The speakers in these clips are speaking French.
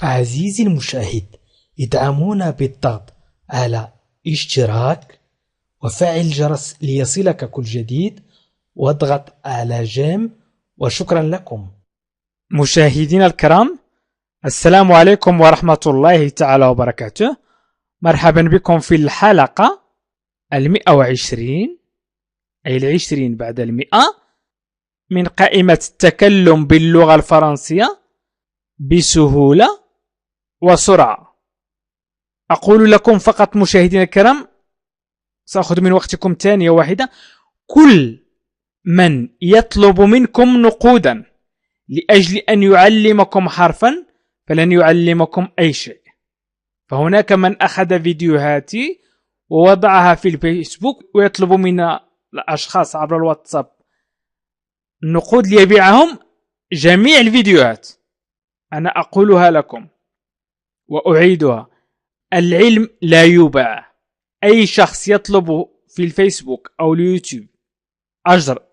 عزيزي المشاهد، ادعمونا بالضغط على اشتراك وفعل الجرس ليصلك كل جديد واضغط على جيم، وشكرا لكم. مشاهدينا الكرام، السلام عليكم ورحمة الله تعالى وبركاته. مرحبا بكم في الحلقة 120، أي 20 بعد 100 من قائمة التكلم باللغة الفرنسية بسهولة وسرعة. أقول لكم فقط مشاهدينا الكرام، سأخذ من وقتكم ثانية واحدة. كل من يطلب منكم نقودا لأجل أن يعلمكم حرفا فلن يعلمكم أي شيء. فهناك من أخذ فيديوهاتي ووضعها في الفيسبوك ويطلب من الأشخاص عبر الواتساب النقود ليبيعهم جميع الفيديوهات. أنا أقولها لكم وأعيدها: العلم لا يباع. أي شخص يطلب في الفيسبوك أو اليوتيوب أجر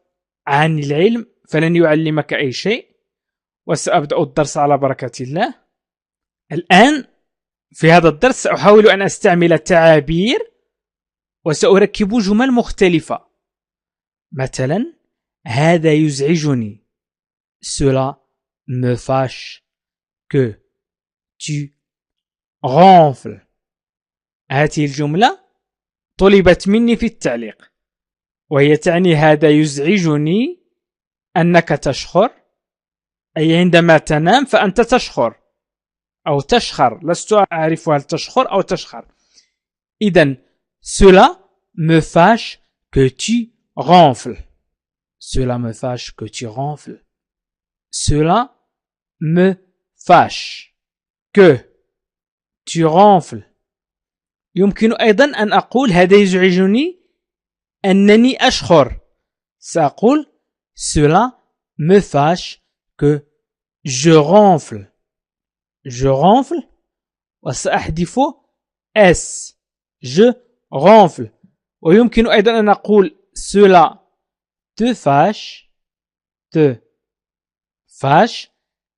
عن العلم فلن يعلمك أي شيء. وسأبدأ الدرس على بركة الله. الآن في هذا الدرس سأحاول أن أستعمل تعابير وسأركب جمل مختلفة. مثلا: هذا يزعجني. Cela me fâche que tu ronfles. هذه الجملة طلبت مني في التعليق، وهي تعني هذا يزعجني أنك تشخر، أي عندما تنام فأنت تشخر أو تشخر. لست أعرف هل تشخر أو تشخر. إذن cela me fâche que tu ronfles. Cela me fâche que tu ronfles. Cela me fâche que tu ronfles. يمكن أيضا أن أقول هذا يزعجني أنني أشخر. سأقول cela me fâche que je ronfle. Je ronfle وسأحذف S. Je ronfle. ويمكن أيضا أن أقول cela te fâche. Te fâche.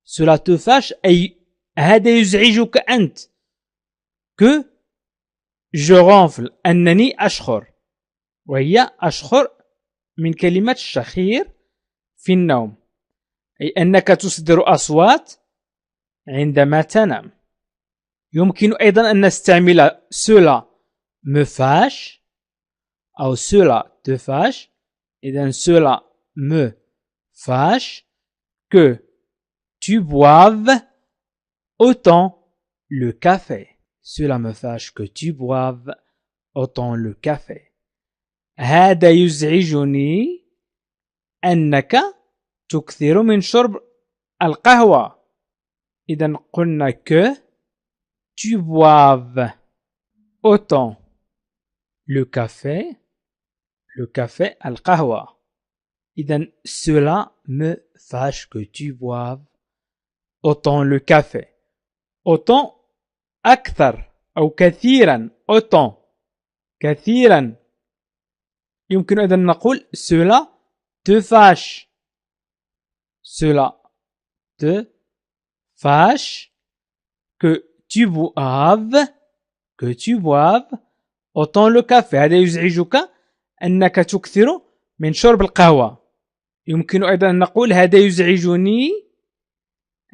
Cela te fâche أي هذا يزعجك أنت. Que je ronfle أنني أشخر، وهي أشخر من كلمة الشخير في النوم، أي أنك تصدر أصوات عندما تنام. يمكن أيضا أن نستعمل cela me fâche أو cela te fâche. إذن cela me fâche que tu boives autant le café. Cela me fâche que tu boives autant le café. هذا يزعجني أنك تكثر من شرب القهوة. إذن قلنا que tu boives autant le café. Le café القهوة. إذن cela me fâche que tu boives autant le café. autant أكثر أو كثيرا. autant كثيرا. يمكن أيضا نقول cela te fâche. Cela te fâche que tu boives autant le café. هذا يزعجك أنك تكثر من شرب القهوة. يمكن أيضا أن نقول هذا يزعجني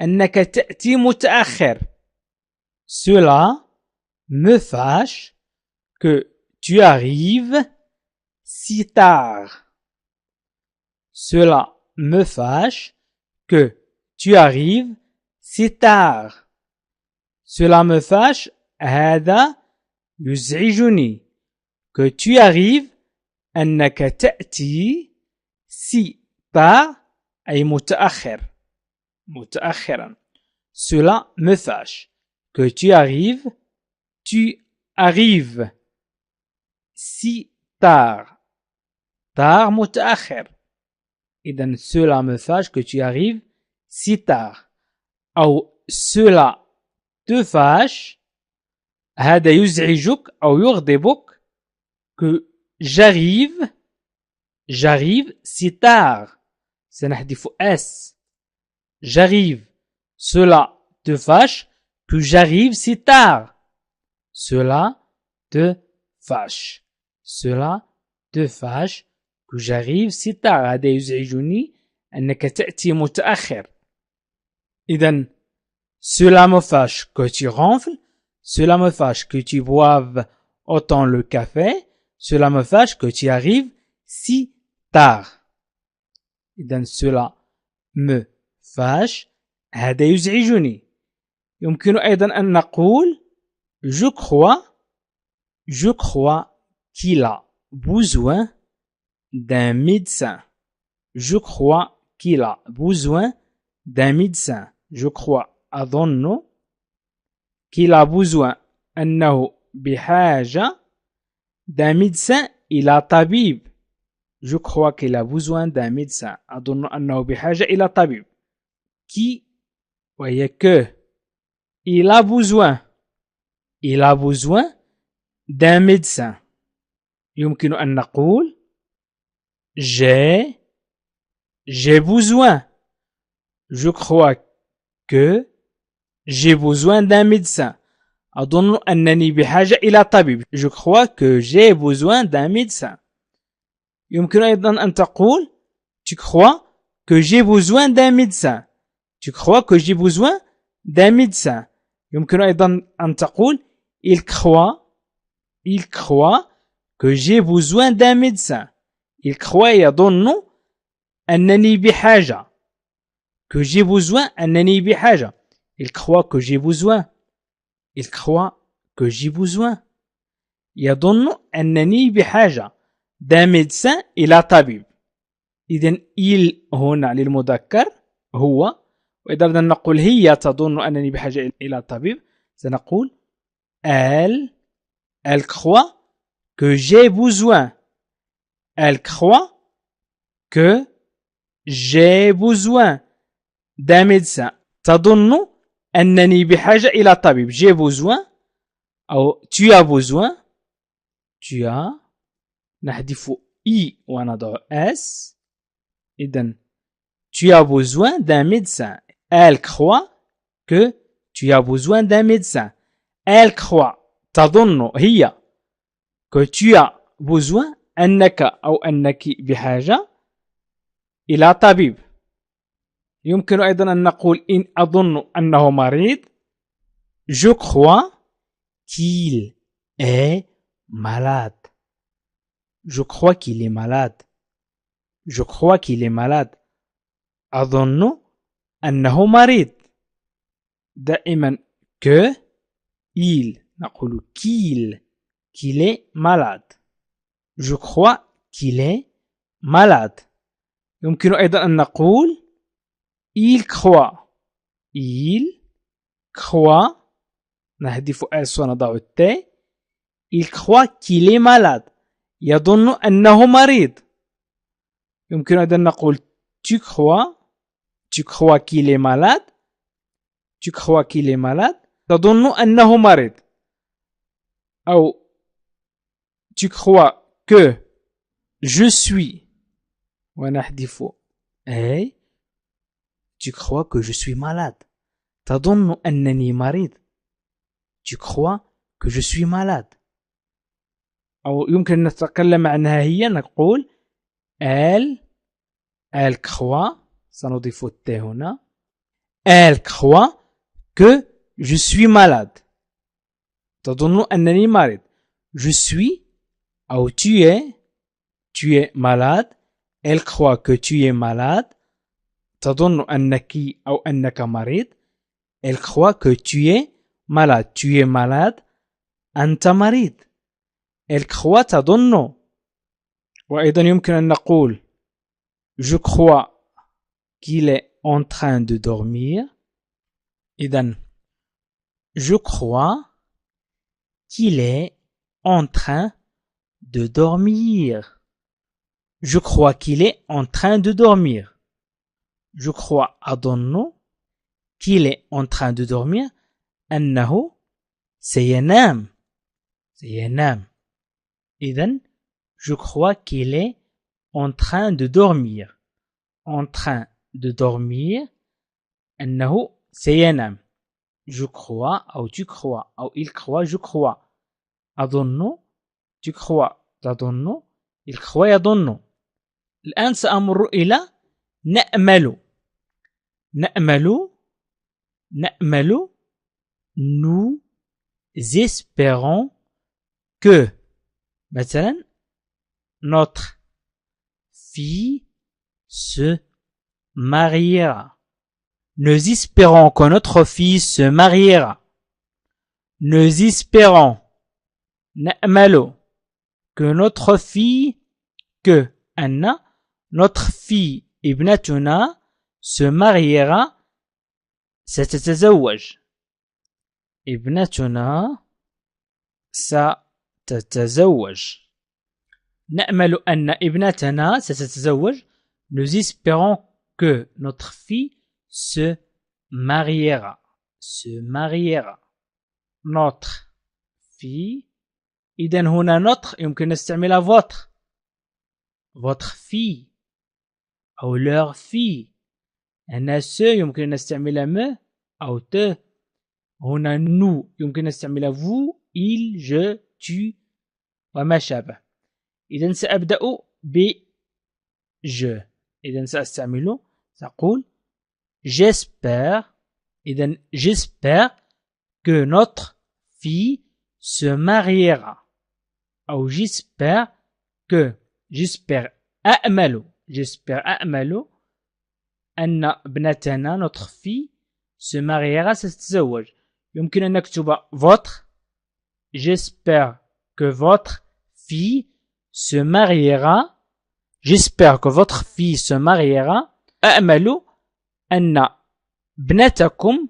أنك تأتي متأخر. Cela me fâche que tu arrives si tard. Cela me fâche que tu arrives si tard. Cela me fâche هذا يزعجني que tu arrives أنك تأتي si tard أي متأخر متأخرا. Cela me fâche que tu arrives si tard. tard متأخر. إذن cela me fâche que tu arrives si tard. أو cela te fâche هذا يزعجك أو يغضبك que j'arrive si tard. سنحذف S. J'arrive. Cela te fâche que j'arrive si tard. Cela te fâche. Cela te fâche que j'arrive si tard. هذا يزعجني أنك تأتي متأخر. إذن cela me fâche que tu ronfles. Cela me fâche que tu boives autant le café. Cela me fâche que tu arrives si tard. إذن cela me fâche. هذا يزعجني. يمكن أيضا أن نقول je crois qu'il a besoin d'un médecin. Je crois qu'il a besoin d'un médecin. Je crois أظن qu'il a besoin أنه بحاجة d'un médecin إلى طبيب. Je crois qu'il a besoin d'un médecin. أظن أنه بحاجة إلى طبيب. Qui وهي que il a besoin d'un médecin. يمكن أن نقول j'ai besoin. Je crois que j'ai besoin d'un médecin. أظن أنني بحاجة إلى طبيب. Je crois que j'ai besoin d'un médecin. يمكن أيضا أن تقول tu crois que j'ai besoin d'un médecin. Tu crois que j'ai besoin d'un médecin. يمكن أيضا أن تقول il croit que j'ai besoin d'un médecin. Il croit يظن أنني بحاجة. Que j'ai besoin أنني بحاجة. Il croit que j'ai besoin. Il croit que j'ai besoin. يظن أنني بحاجة d'un médecin إلى طبيب. إذن il هنا للمذكر هو. وإذا بدنا نقول هي تظن أنني بحاجة إلى طبيب سنقول elle croit que j'ai besoin. Elle croit que j'ai besoin d'un médecin. تظن أنني بحاجة إلى طبيب. J'ai besoin أو tu as besoin. Tu as نحذف I ونضع S. إذن tu as besoin d'un médecin. Elle croit que tu as besoin d'un médecin. Elle croit تظن هي que tu as besoin أنك أو أنك بحاجة إلى طبيب. يمكن أيضا أن نقول إن أظن أنه مريض. Je crois qu'il est malade. Je crois qu'il est malade. Je crois qu'il est malade. أظن أنه مريض. دائما que il نقول qu'il est malade. Je crois qu'il est malade. يمكن أيضا أن نقول il croit نحذف اس ونضع الت. il croit qu'il est malade. يظن أنه مريض. يمكن أيضا نقول tu crois qu'il est malade. Tu crois qu'il est malade. تظن أنه مريض. أو tu crois que je suis ونحذف أي. Tu crois que je suis malade. تظن أنني مريض. Tu crois que je suis malade. أو يمكن أن نتكلم عنها هي نقول elle croit سنضيف الت هنا. Elle croit que je suis malade. تظن أنني مريض. Je suis أو tu es malade. Elle croit que tu es malade. تظن أنك أو أنك مريض. Elle croit que tu es malade. Tu es malade. أنت مريض. Elle croit تظن. وأيضا يمكن أن نقول je crois qu'il est en train de dormir. إذن je crois qu'il est en train de dormir. Je crois qu'il est en train de dormir. Je crois أظن qu'il est en train de dormir. أنه سينام. إذن je crois qu'il est en train de dormir. En train de dormir. أنه سينام. je crois أو tu crois أو il croit je crois أظن tu crois تظن il croit يظن. الآن سأمر إلى نأمل. نأمل nous espérons que مثلا notre fille se mariera. Nous espérons que notre fille se mariera. Nous espérons نأمل que notre fille que أن notre fille ابنتنا se mariera ستتزوج. ابنتنا ستتزوج. نأمل أن ابنتنا ستتزوج. Nous espérons que notre fille se mariera. Se mariera. Notre fille. إذن هنا notre يمكن نستعملها votre. Votre fille. أو leur fille. هنا ce يمكن نستعملها me أو te. هنا nous يمكن نستعملها vous, il, je, tu وما شابه. إذن سأبدأ ب je. إذن سأستعمله سأقول j'espère. إذن j'espère que notre fille se mariera. أو j'espère que j'espère أأمل أن ابنتنا notre fille se mariera ستتزوج. يمكن أن نكتب votre. J'espère que votre fille se mariera. J'espère que votre fille se mariera. أأمل أن ابنتكم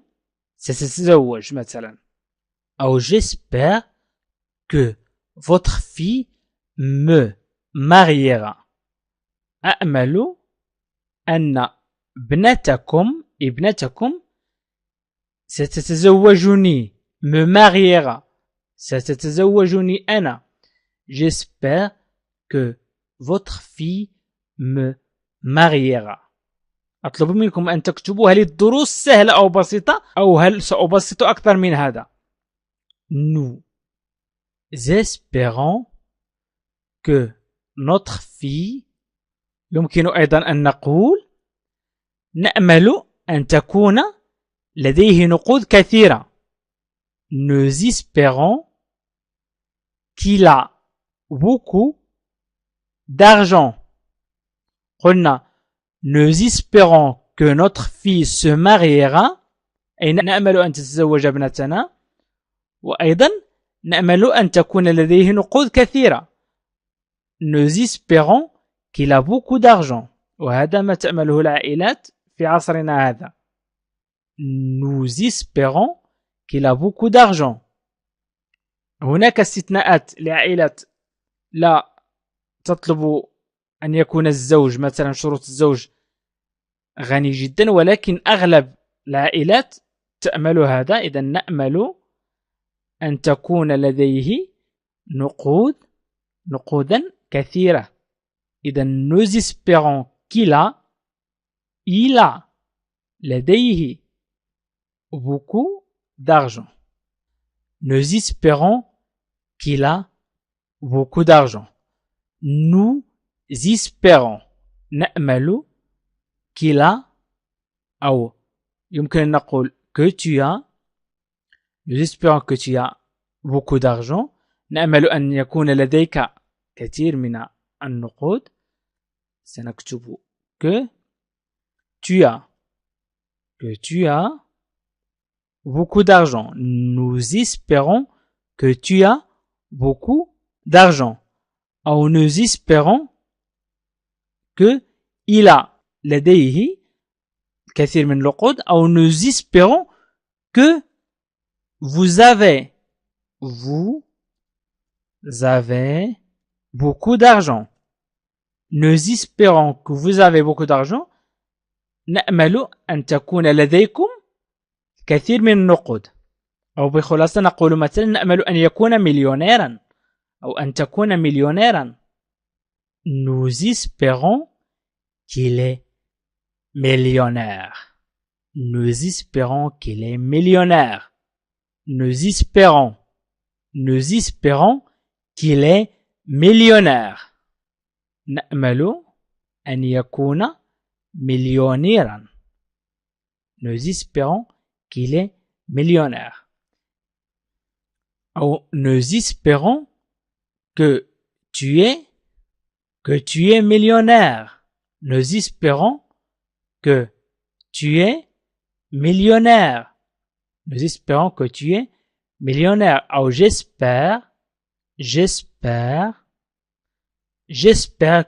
ستتزوج مثلا. أو j'espère que votre fille me mariera. أأمل أن ابنتكم ستتزوجني. me mariera. ستتزوجني أنا. J'espère que votre fille me mariera. أطلب منكم أن تكتبوا هل الدروس سهلة أو بسيطة أو هل سأبسط أكثر من هذا. Nous espérons que notre fille يمكن أيضا أن نقول نأمل أن تكون لديه نقود كثيرة. Nous espérons qu'il a beaucoup d'argent. قلنا nous espérons que notre fille se mariera. أي نأمل أن تتزوج ابنتنا. وأيضا نأمل أن تكون لديه نقود كثيرة. Nous espérons qu'il a beaucoup d'argent. وهذا ما تأمله العائلات في عصرنا هذا. Nous espérons qu'il a beaucoup d'argent. هناك استثناءات لعائلات لا تطلب أن يكون الزوج مثلا شروط الزوج غني جدا ولكن أغلب العائلات تأمل هذا. إذا نأمل أن تكون لديه نقودا كثيرة. إذا nous espérons qu'il a لديه beaucoup d'argent. Nous espérons qu'il a beaucoup d'argent. Nous espérons نأمل qu'il a أو يمكن أن نقول que tu as. Nous espérons que tu as beaucoup d'argent. نأمل أن يكون لديك كثير من النقود. سنكتب que tu as beaucoup d'argent. Nous espérons que tu as beaucoup d'argent. أو nous espérons que il a لديه كثير من النقود. أو nous espérons que vous avez beaucoup d'argent. Nous espérons que vous avez beaucoup d'argent. نأمل أن تكون لديكم كثير من النقود. أو بخلاصة نقول مثلا نأمل أن يكون مليونيرا أو أن تكون مليونيرا. Nous espérons qu'il est millionnaire. Nous espérons qu'il est millionnaire. nous espérons qu'il est millionnaire. نأمل أن يكون مليونيرا. Nous espérons qu'il est millionnaire. Ou nous espérons que tu es millionnaire. Nous espérons que tu es millionnaire. Nous espérons que tu es millionnaire. Ou j'espère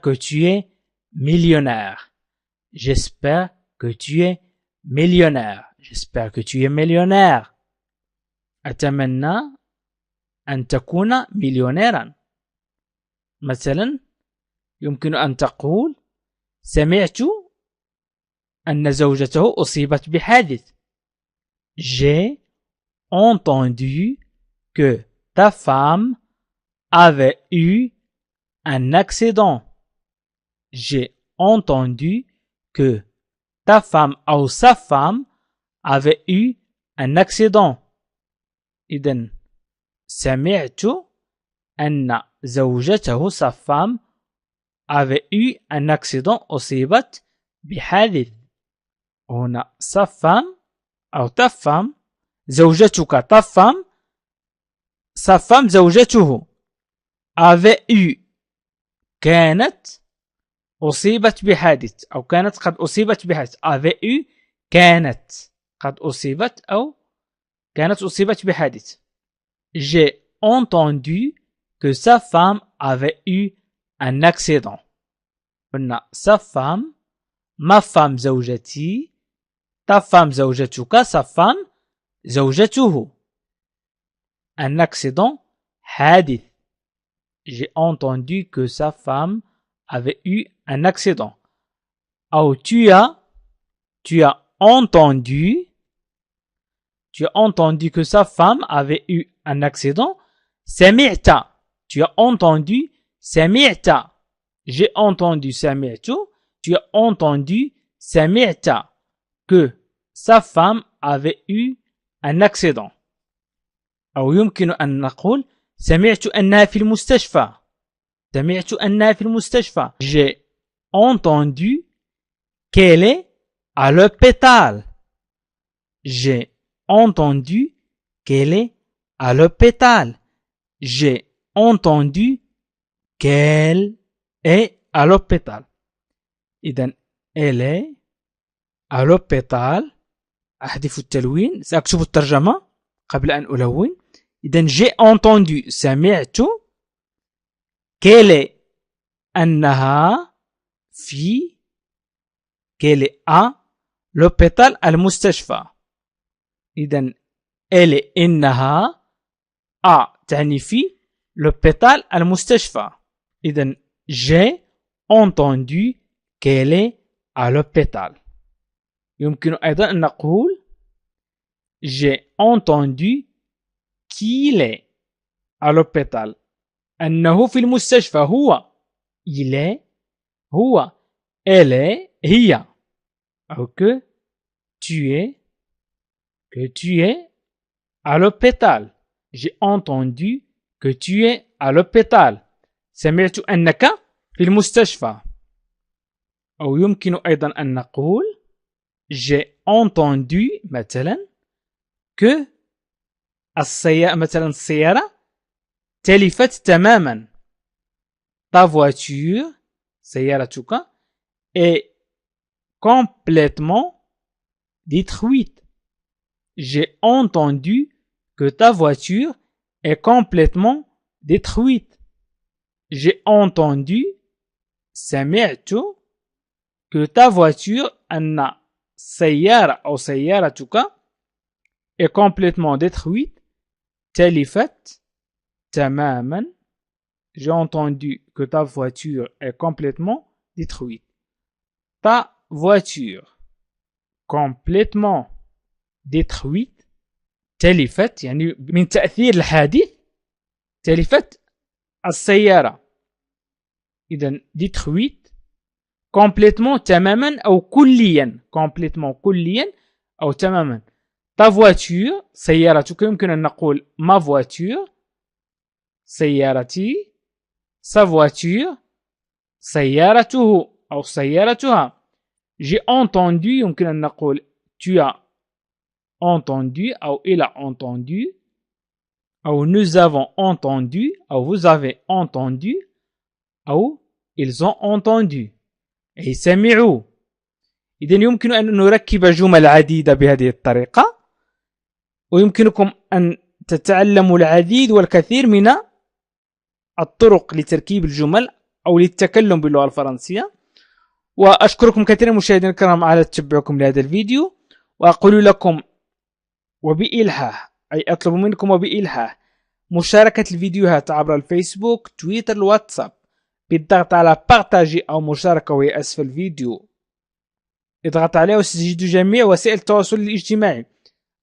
que tu es millionnaire. J'espère que tu es millionnaire. J'espère que tu es millionnaire. أتمنى أن تكون مليونيرا. مثلا يمكن أن تقول سمعت أن زوجته أصيبت بحادث. J'ai entendu que ta femme avait eu un accident. J'ai entendu que ta femme ou sa femme avait eu un accident. إذن سمعت أن زوجته sa femme avait eu un accident أصيبت بحادث. هنا sa femme أو ta femme زوجتك ta femme sa femme زوجته avait eu كانت أصيبت بحادث أو كانت قد أصيبت بحادث avait eu كانت قد أصيبت أو كانت أصيبت بحادث. J'ai entendu que sa femme avait eu un accident. قلنا sa femme ma femme زوجتي ta femme زوجتك sa femme زوجته. Un accident حادث. J'ai entendu que sa femme avait eu un accident. Ou tu as entendu que sa femme avait eu un accident. سمعت. Tu as entendu سمعت. J'ai entendu سمعت. Tu as entendu سمعت que sa femme avait eu un accident. أو يمكن أن نقول سمعت أنها في المستشفى. سمعت أنها في المستشفى. J'ai entendu qu'elle est à l'hôpital. J'ai entendu qu'elle est à l'hôpital. J'ai entendu qu'elle est à l'hôpital. إذن elle est à l'hôpital. أحذف التلوين. سأكتب الترجمة قبل أن ألون. إذن j'ai entendu سمعت qu'elle est أنها في qu'elle est à l'hôpital المستشفى. إذن elle est إنها تعني في l'hôpital المستشفى. إذن j'ai entendu qu'elle est à l'hôpital. يمكن أيضا أن نقول j'ai entendu qu'il est à l'hôpital. أنه في المستشفى. هو il est هو elle est هي. أو que tu es à l'hôpital. J'ai entendu que tu es à l'hôpital. سمعت أنك في المستشفى. أو يمكن أيضا أن نقول j'ai entendu مثلا que السيارة تلفت تماما. Ta voiture سيارتك est complètement détruite. J'ai entendu que ta voiture est complètement détruite. J'ai entendu سمعت que ta voiture أن سيارة أو سيارتك est complètement détruite. تلفت تماما. J'ai entendu que ta voiture est complètement détruite. Ta voiture complètement détruite. تلفت يعني من تأثير الحادث تلفت السيارة. إذن détruite complètement تماما أو كليا. complètement كليا أو تماما. ta voiture سيارتك يمكن أن نقول ma voiture سيارتي sa voiture سيارته أو سيارتها. j'ai entendu يمكن أن نقول tu as entendu أو il a entendu أو nous avons entendu أو vous avez entendu أو ils ont entendu أي سمعوا. إذن يمكن أن نركب جمل عديدة بهذه الطريقة، ويمكنكم أن تتعلموا العديد والكثير من الطرق لتركيب الجمل أو للتكلم باللغة الفرنسية. وأشكركم كثيرا مشاهدينا الكرام على تتبعكم لهذا الفيديو، وأقول لكم وبإلحاح أي أطلب منكم وبإلحاح مشاركة الفيديوهات عبر الفيسبوك، تويتر، الواتساب بالضغط على بارتاجي أو مشاركة وهي أسفل الفيديو. اضغط عليه وستجد جميع وسائل التواصل الاجتماعي.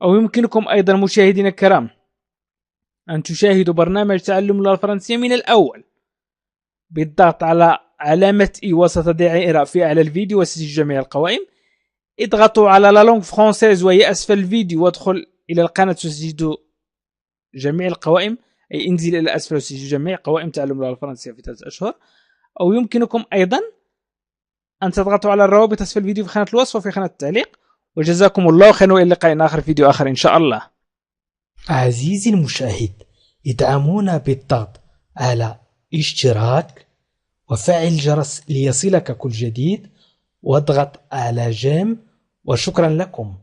أو يمكنكم أيضا مشاهدينا الكرام أن تشاهدوا برنامج تعلم اللغة الفرنسية من الأول بالضغط على علامة إي وسط دائرة في أعلى الفيديو وستجد جميع القوائم. اضغطوا على لا لونغ فرونسيز وهي أسفل الفيديو وادخل إلى القناة وستجد جميع القوائم، أي انزل إلى أسفل وستجد جميع قوائم تعلم اللغة الفرنسية في 3 أشهر. أو يمكنكم أيضا أن تضغطوا على الروابط أسفل الفيديو في خانة الوصف وفي خانة التعليق. وجزاكم الله خيرا، وإلى لقاء آخر فيديو آخر إن شاء الله. عزيزي المشاهد، ادعمونا بالضغط على اشتراك وفعل الجرس ليصلك كل جديد، واضغط على جيم، وشكرا لكم.